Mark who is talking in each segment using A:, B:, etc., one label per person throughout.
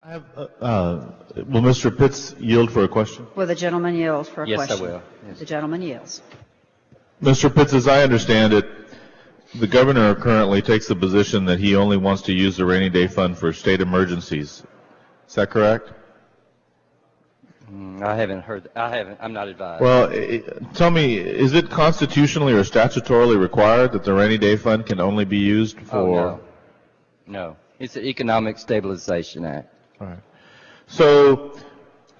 A: I have, will Mr. Pitts yield for a question?
B: Will the gentleman yield for a
C: Yes,
B: question?
C: I will. Yes.
B: The gentleman yields.
A: Mr. Pitts, as I understand it, the governor currently takes the position that he only wants to use the rainy day fund for state emergencies. Is that correct?
C: I haven't heard. I'm not advised.
A: Well, tell me, is it constitutionally or statutorily required that the rainy day fund can only be used for?
C: No. It's the Economic Stabilization Act.
A: All right. So,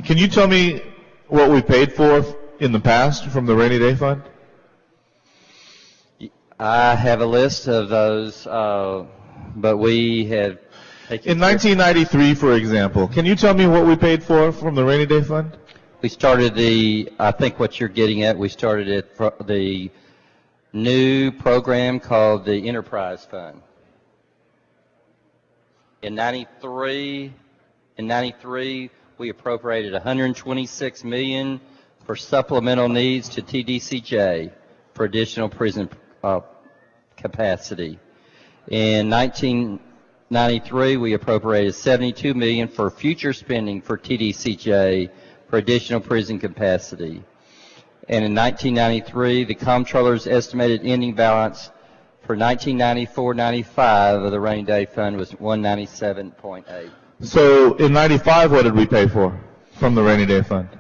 A: can you tell me what we paid for in the past from the rainy day fund?
C: I have a list of those, but we have taken.
A: In 1993, for example, can you tell me what we paid for from the rainy day fund?
C: We started I think what you're getting at, we started the new program called the Enterprise Fund. In 93, we appropriated $126 million for supplemental needs to TDCJ for additional prison capacity. In 1993, we appropriated $72 million for future spending for TDCJ for additional prison capacity. And in 1993, the comptroller's estimated ending balance for 1994-95 of the rainy day fund was 197.8.
A: So in 95, what did we pay for from the rainy day fund?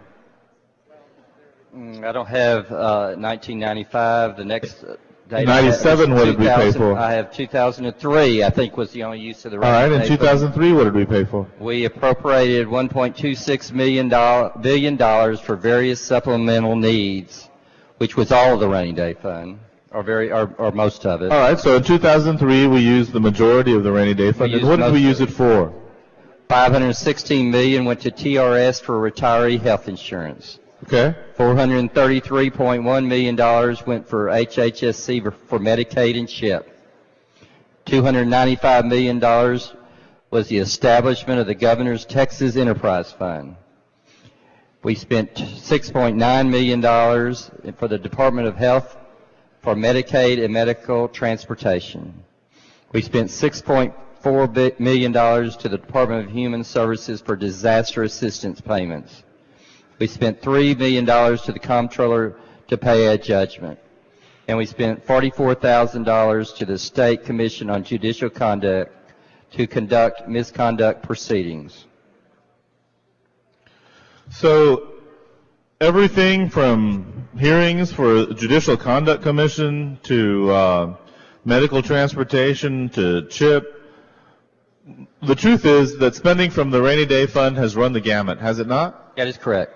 C: I don't have 1995. The next date.
A: 97, what did we pay for?
C: I have 2003. I think was the only use of the rainy day.
A: All right, in 2003, what did we pay for?
C: We appropriated $1.26 billion for various supplemental needs, which was all of the rainy day fund. Or most of it.
A: All right, so in 2003, we used the majority of the rainy day fund. And what did we use it for?
C: $516 million went to TRS for retiree health insurance.
A: Okay.
C: $433.1 million went for HHSC for Medicaid and CHIP. $295 million was the establishment of the Governor's Texas Enterprise Fund. We spent $6.9 million for the Department of Health for Medicaid and medical transportation. We spent $6.4 million to the Department of Human Services for disaster assistance payments. We spent $3 million to the comptroller to pay a judgment. And we spent $44,000 to the State Commission on Judicial Conduct to conduct misconduct proceedings.
A: So everything from hearings for Judicial Conduct Commission to medical transportation to CHIP, the truth is that spending from the rainy day fund has run the gamut, has it not?
C: That is correct.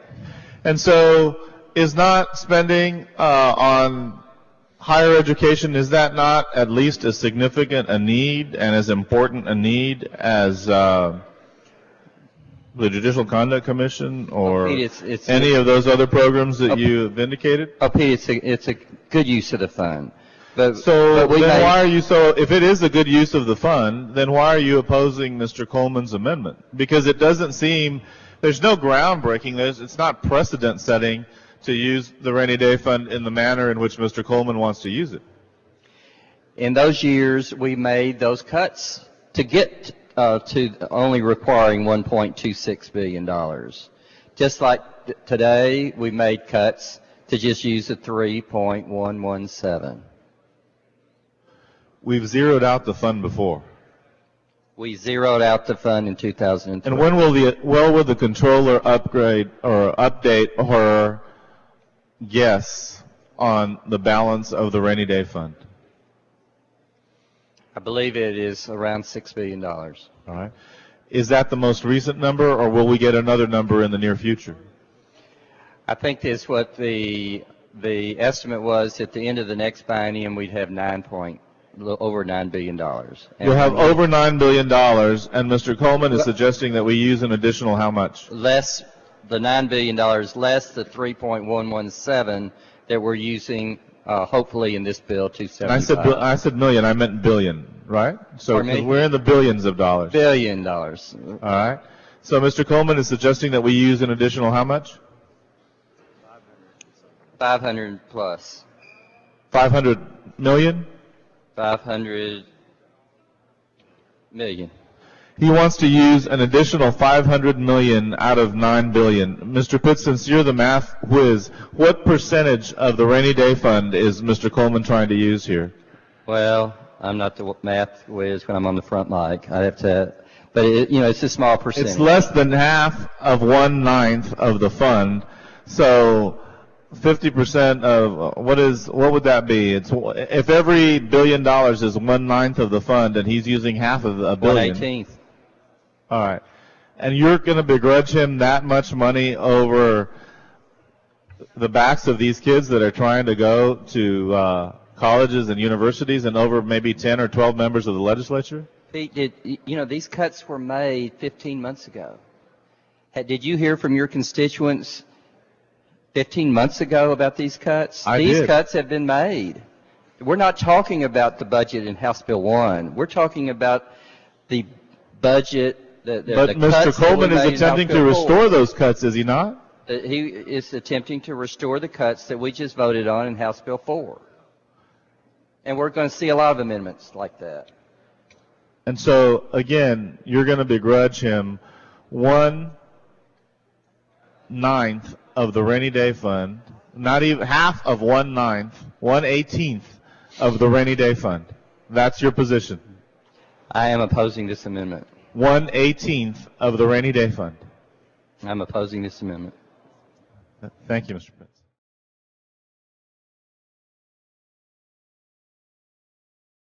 A: And so is not spending on higher education, is that not at least as significant a need and as important a need as the Judicial Conduct Commission or any of those other programs that you have indicated?
C: Pete, it's a good use of the fund.
A: If it is a good use of the fund, then why are you opposing Mr. Coleman's amendment? Because it doesn't seem, there's no groundbreaking, it's not precedent setting to use the rainy day fund in the manner in which Mr. Coleman wants to use it.
C: In those years, we made those cuts to get to only requiring $1.26 billion. Just like today, we made cuts to just use the 3.117.
A: We've zeroed out the fund before.
C: We zeroed out the fund in 2003.
A: And when will the controller upgrade or update her guess on the balance of the rainy day fund?
C: I believe it is around $6 billion.
A: All right. Is that the most recent number, or will we get another number in the near future?
C: I think that's what the estimate was. At the end of the next biennium, we'd have over $9 billion.
A: You'll have over $9 billion, and Mr. Coleman is suggesting that we use an additional how much?
C: Less the $9 billion, less the 3.117 that we're using, hopefully in this bill, 275.
A: I said million. I meant billion, right? So we're in the billions of dollars.
C: $1 billion. All
A: right. So Mr. Coleman is suggesting that we use an additional how much?
C: 500 plus.
A: 500 million?
C: 500 million.
A: He wants to use an additional $500 million out of $9 billion. Mr. Pitts, since you're the math whiz, what percentage of the rainy day fund is Mr. Coleman trying to use here?
C: Well, I'm not the math whiz when I'm on the front mic. I have to, but it's a small percentage.
A: It's less than half of 1/9 of the fund. So 50% of what would that be? It's if every $1 billion is 1/9 of the fund, and he's using half of a billion.
C: 1/18.
A: All right, and you're going to begrudge him that much money over the backs of these kids that are trying to go to colleges and universities, and over maybe 10 or 12 members of the legislature?
C: Pete, these cuts were made 15 months ago. Did you hear from your constituents 15 months ago about these cuts? These cuts have been made. We're not talking about the budget in House Bill 1. We're talking about the budget.
A: But Mr. Coleman is attempting to restore those cuts, is he not?
C: He is attempting to restore the cuts that we just voted on in House Bill 4. And we're going to see a lot of amendments like that.
A: And so, again, you're going to begrudge him 1/9 of the rainy day fund, not even half of 1/9, 1/18 of the rainy day fund. That's your position.
C: I am opposing this amendment.
A: 1/18 of the rainy day fund.
C: I'm opposing this amendment.
A: Thank you, Mr. Pitts.